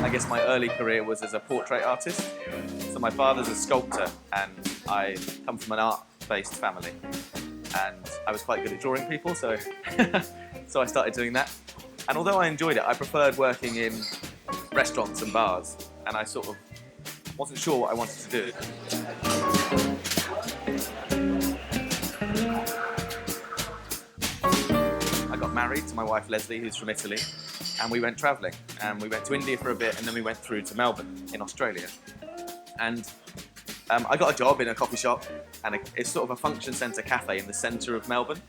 I guess my early career was as a portrait artist. So my father's a sculptor and I come from an art-based family. And I was quite good at drawing people, so, so I started doing that. And although I enjoyed it, I preferred working in restaurants and bars, and I sort of wasn't sure what I wanted to do. I got married to my wife Leslie, who's from Italy, and we went travelling. And we went to India for a bit, and then we went through to Melbourne in Australia. And I got a job in a coffee shop, and it's sort of a function centre cafe in the centre of Melbourne.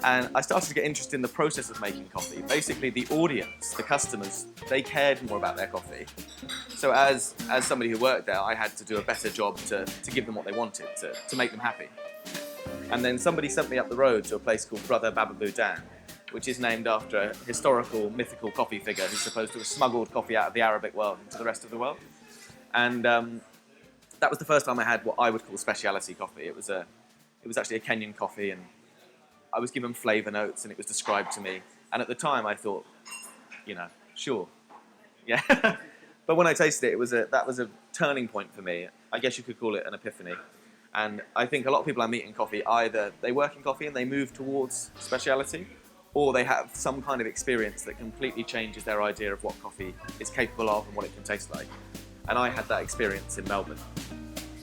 And I started to get interested in the process of making coffee. Basically, the audience, the customers, they cared more about their coffee. So as somebody who worked there, I had to do a better job to give them what they wanted, to make them happy. And then somebody sent me up the road to a place called Brother Baba Budan, which is named after a historical, mythical coffee figure who's supposed to have smuggled coffee out of the Arabic world into the rest of the world. And that was the first time I had what I would call speciality coffee. It was actually a Kenyan coffee, and I was given flavour notes and it was described to me. And at the time I thought, you know, sure, yeah. But when I tasted it, that was a turning point for me. I guess you could call it an epiphany. And I think a lot of people I meet in coffee, either they work in coffee and they move towards speciality, or they have some kind of experience that completely changes their idea of what coffee is capable of and what it can taste like. And I had that experience in Melbourne.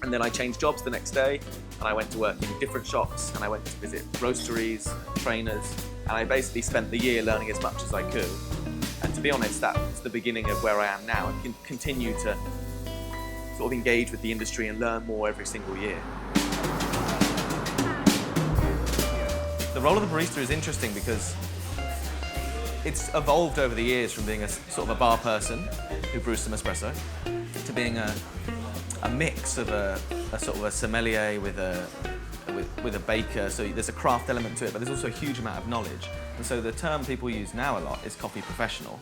And then I changed jobs the next day, and I went to work in different shops, and I went to visit roasteries, trainers, and I basically spent the year learning as much as I could. And to be honest, that's the beginning of where I am now, and can continue to sort of engage with the industry and learn more every single year. The role of the barista is interesting because it's evolved over the years from being a sort of a bar person who brews some espresso to being a mix of a sort of a sommelier with a baker. So there's a craft element to it, but there's also a huge amount of knowledge. And so the term people use now a lot is coffee professional.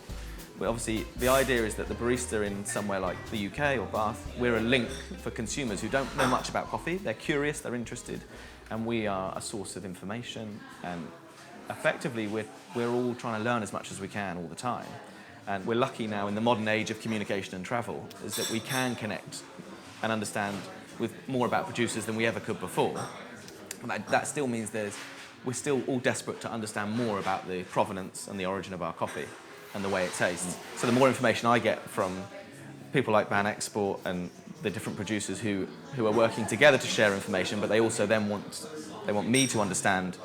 But obviously the idea is that the barista in somewhere like the UK or Bath, we're a link for consumers who don't know much about coffee. They're curious, they're interested, and we are a source of information. And effectively we're all trying to learn as much as we can all the time. And we're lucky now in the modern age of communication and travel is that we can connect and understand with more about producers than we ever could before. But that still means we're still all desperate to understand more about the provenance and the origin of our coffee and the way it tastes. So the more information I get from people like Ban Export and the different producers who are working together to share information, but they also then want me to understand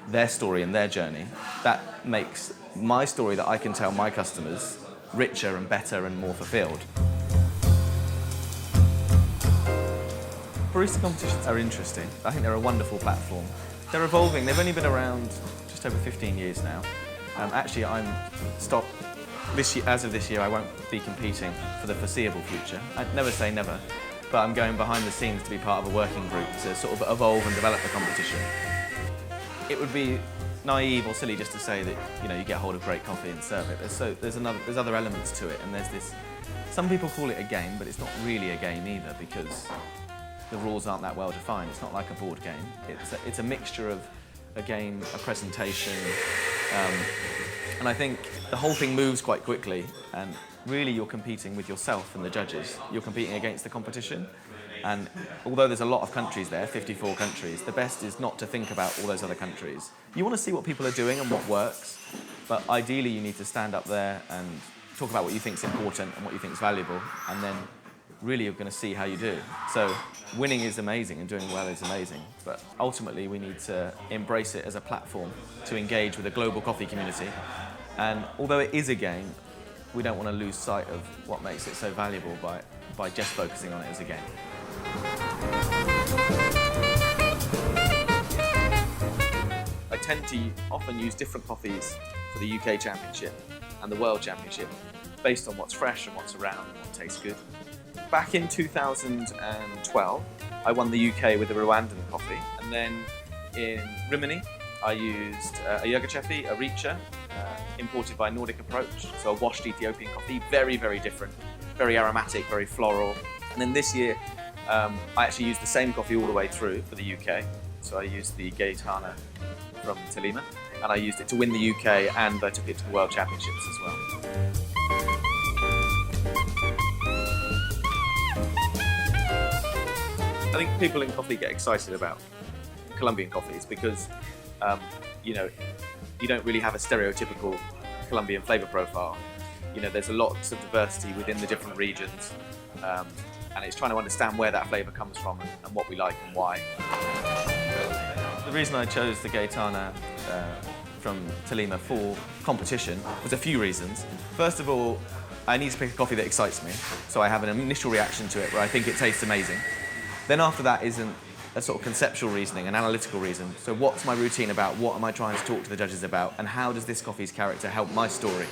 their story and their journey, that makes my story that I can tell my customers richer and better and more fulfilled. Barista competitions are interesting. I think they're a wonderful platform. They're evolving. They've only been around just over 15 years now. Actually, I'm stopped this year. As of this year, I won't be competing for the foreseeable future. I'd never say never, but I'm going behind the scenes to be part of a working group to sort of evolve and develop the competition. It would be naive or silly just to say that you get hold of great coffee and serve it. There's other elements to it, and there's this. Some people call it a game, but it's not really a game either because the rules aren't that well defined. It's not like a board game. It's a mixture of a game, a presentation, and I think the whole thing moves quite quickly, and really you're competing with yourself and the judges. You're competing against the competition, and although there's a lot of countries there, 54 countries, the best is not to think about all those other countries. You want to see what people are doing and what works, but ideally you need to stand up there and talk about what you think is important and what you think is valuable, and then really you're going to see how you do. So winning is amazing and doing well is amazing, but ultimately we need to embrace it as a platform to engage with a global coffee community. And although it is a game, we don't want to lose sight of what makes it so valuable by just focusing on it as a game. I tend to often use different coffees for the UK Championship and the World Championship based on what's fresh and what's around and what tastes good. Back in 2012, I won the UK with a Rwandan coffee, and then in Rimini, I used a Yogurchefi, a Richa, imported by Nordic Approach, so a washed Ethiopian coffee, very, very different, very aromatic, very floral. And then this year, I actually used the same coffee all the way through for the UK, so I used the Gaetana from Tolima, and I used it to win the UK, and I took it to the World Championships as well. I think people in coffee get excited about Colombian coffees because, you know, you don't really have a stereotypical Colombian flavour profile. You know, there's a lot of diversity within the different regions, and it's trying to understand where that flavour comes from and what we like and why. The reason I chose the Gaetana from Tolima for competition was a few reasons. First of all, I need to pick a coffee that excites me, so I have an initial reaction to it where I think it tastes amazing. Then after that isn't a sort of conceptual reasoning, an analytical reason. So what's my routine about? What am I trying to talk to the judges about? And how does this coffee's character help my story?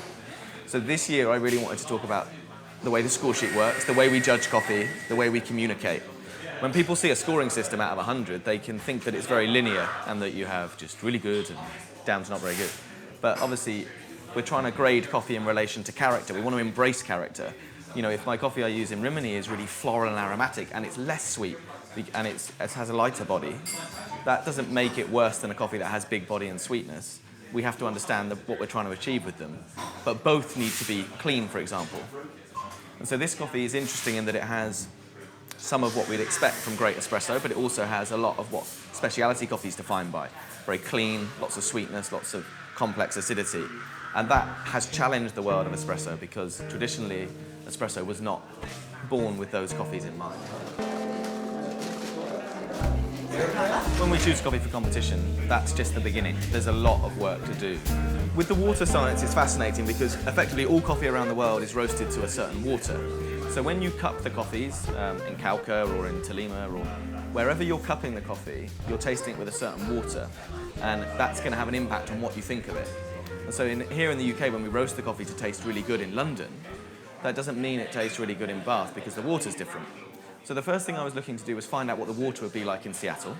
So this year I really wanted to talk about the way the score sheet works, the way we judge coffee, the way we communicate. When people see a scoring system out of 100, they can think that it's very linear and that you have just really good and down to not very good. But obviously, we're trying to grade coffee in relation to character. We want to embrace character. You know, if my coffee I use in Rimini is really floral and aromatic and it's less sweet and it has a lighter body, that doesn't make it worse than a coffee that has big body and sweetness. We have to understand what we're trying to achieve with them. But both need to be clean, for example. And so this coffee is interesting in that it has some of what we'd expect from great espresso, but it also has a lot of what specialty coffee is defined by. Very clean, lots of sweetness, lots of complex acidity. And that has challenged the world of espresso because traditionally espresso was not born with those coffees in mind. When we choose coffee for competition, that's just the beginning. There's a lot of work to do. With the water science, it's fascinating because effectively all coffee around the world is roasted to a certain water. So when you cup the coffees in Cauca or in Tolima or wherever you're cupping the coffee, you're tasting it with a certain water, and that's going to have an impact on what you think of it. And so here in the UK, when we roast the coffee to taste really good in London, that doesn't mean it tastes really good in Bath because the water's different. So the first thing I was looking to do was find out what the water would be like in Seattle.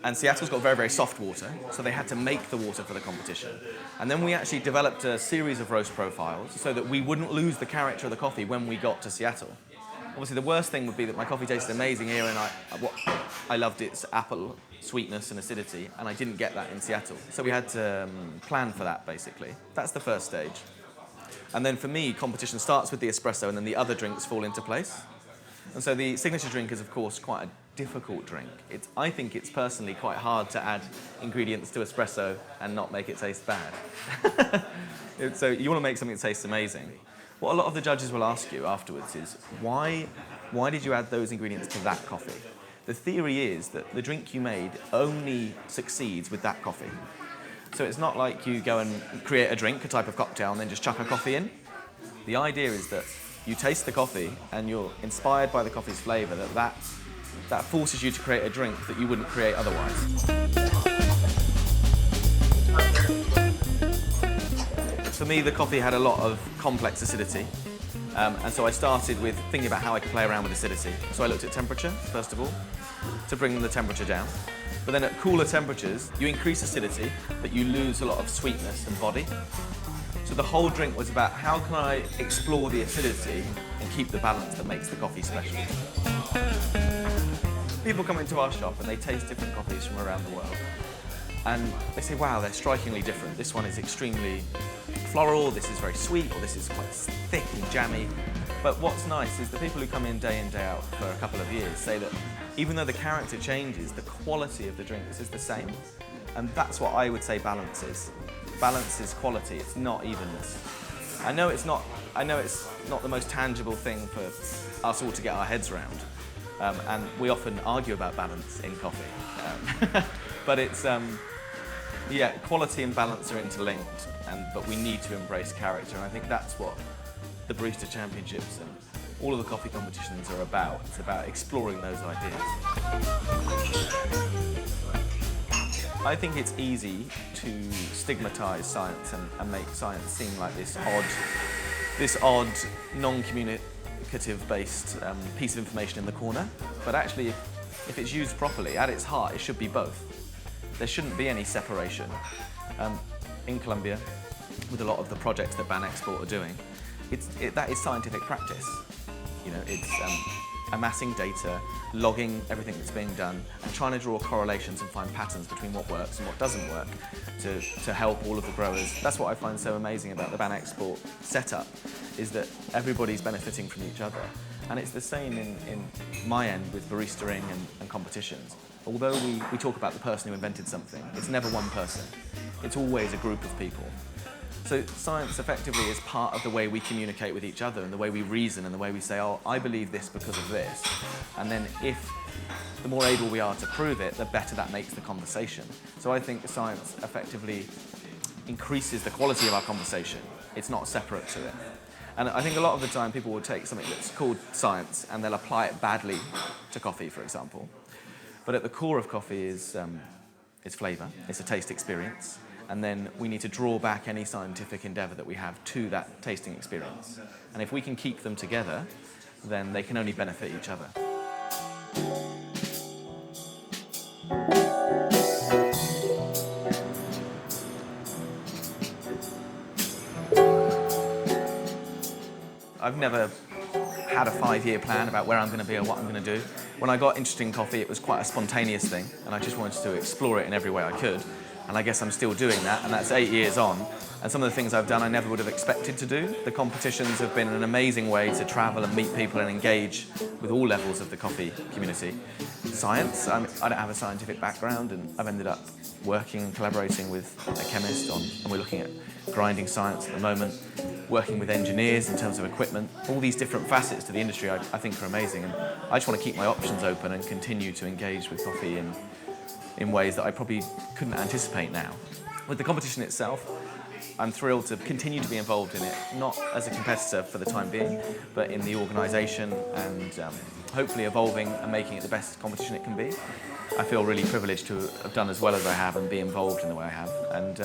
And Seattle's got very, very soft water, so they had to make the water for the competition. And then we actually developed a series of roast profiles so that we wouldn't lose the character of the coffee when we got to Seattle. Obviously, the worst thing would be that my coffee tasted amazing here and I loved its apple sweetness and acidity, and I didn't get that in Seattle. So we had to plan for that, basically. That's the first stage. And then for me, competition starts with the espresso, and then the other drinks fall into place. And so the signature drink is, of course, quite a difficult drink. I think it's personally quite hard to add ingredients to espresso and not make it taste bad. So you want to make something that tastes amazing. What a lot of the judges will ask you afterwards is, why did you add those ingredients to that coffee? The theory is that the drink you made only succeeds with that coffee. So it's not like you go and create a drink, a type of cocktail, and then just chuck a coffee in. The idea is that you taste the coffee and you're inspired by the coffee's flavour, that forces you to create a drink that you wouldn't create otherwise. For me, the coffee had a lot of complex acidity, and so I started with thinking about how I could play around with acidity. So I looked at temperature, first of all, to bring the temperature down. But then at cooler temperatures, you increase acidity, but you lose a lot of sweetness and body. So the whole drink was about how can I explore the acidity and keep the balance that makes the coffee special. People come into our shop and they taste different coffees from around the world. And they say, wow, they're strikingly different. This one is extremely floral, this is very sweet, or this is quite thick and jammy. But what's nice is the people who come in day out for a couple of years say that even though the character changes, the quality of the drinks is the same. And that's what I would say balance is. Balance is quality, it's not evenness. I know it's not the most tangible thing for us all to get our heads around. And we often argue about balance in coffee. But it's, quality and balance are interlinked, but we need to embrace character, and I think that's what the Barista Championships and all of the coffee competitions are about. It's about exploring those ideas. I think it's easy to stigmatise science and make science seem like this odd, non-communicative based piece of information in the corner. But actually, if it's used properly, at its heart, it should be both. There shouldn't be any separation. In Colombia, with a lot of the projects that Ban Export are doing, that is scientific practice. You know, it's amassing data, logging everything that's being done, and trying to draw correlations and find patterns between what works and what doesn't work to help all of the growers. That's what I find so amazing about the Ban Export setup, is that everybody's benefiting from each other. And it's the same in my end with baristering and competitions. Although we talk about the person who invented something, it's never one person. It's always a group of people. So science effectively is part of the way we communicate with each other and the way we reason and the way we say, oh, I believe this because of this. And then the more able we are to prove it, the better that makes the conversation. So I think science effectively increases the quality of our conversation. It's not separate to it. And I think a lot of the time people will take something that's called science and they'll apply it badly to coffee, for example. But at the core of coffee is flavour, it's a taste experience. And then we need to draw back any scientific endeavour that we have to that tasting experience. And if we can keep them together, then they can only benefit each other. I've never had a 5-year plan about where I'm going to be or what I'm going to do. When I got interested in coffee, it was quite a spontaneous thing, and I just wanted to explore it in every way I could. And I guess I'm still doing that, and that's 8 years on. And some of the things I've done I never would have expected to do. The competitions have been an amazing way to travel and meet people and engage with all levels of the coffee community. Science, I don't have a scientific background, and I've ended up working and collaborating with a chemist and we're looking at grinding science at the moment, working with engineers in terms of equipment. All these different facets to the industry I think are amazing, and I just want to keep my options open and continue to engage with coffee in ways that I probably couldn't anticipate now. With the competition itself, I'm thrilled to continue to be involved in it, not as a competitor for the time being, but in the organisation and hopefully evolving and making it the best competition it can be. I feel really privileged to have done as well as I have and be involved in the way I have. And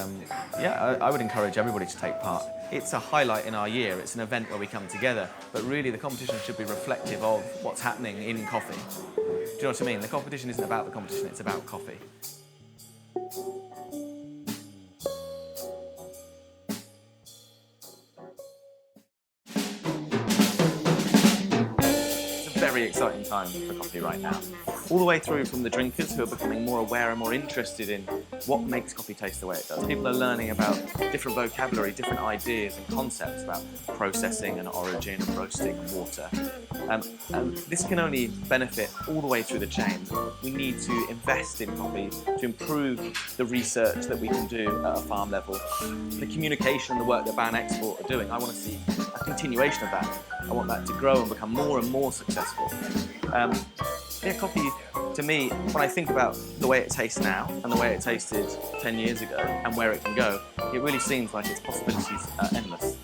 yeah, I would encourage everybody to take part. It's a highlight in our year, it's an event where we come together, but really the competition should be reflective of what's happening in coffee. Do you know what I mean? The competition isn't about the competition, it's about coffee. Very exciting time for coffee right now. All the way through from the drinkers who are becoming more aware and more interested in what makes coffee taste the way it does. People are learning about different vocabulary, different ideas and concepts about processing and origin and roasting and water. And this can only benefit all the way through the chain. We need to invest in coffee to improve the research that we can do at a farm level. The communication and the work that Ban Export are doing, I want to see a continuation of that. I want that to grow and become more and more successful. Yeah, coffee, to me, when I think about the way it tastes now and the way it tasted 10 years ago and where it can go, it really seems like its possibilities are endless.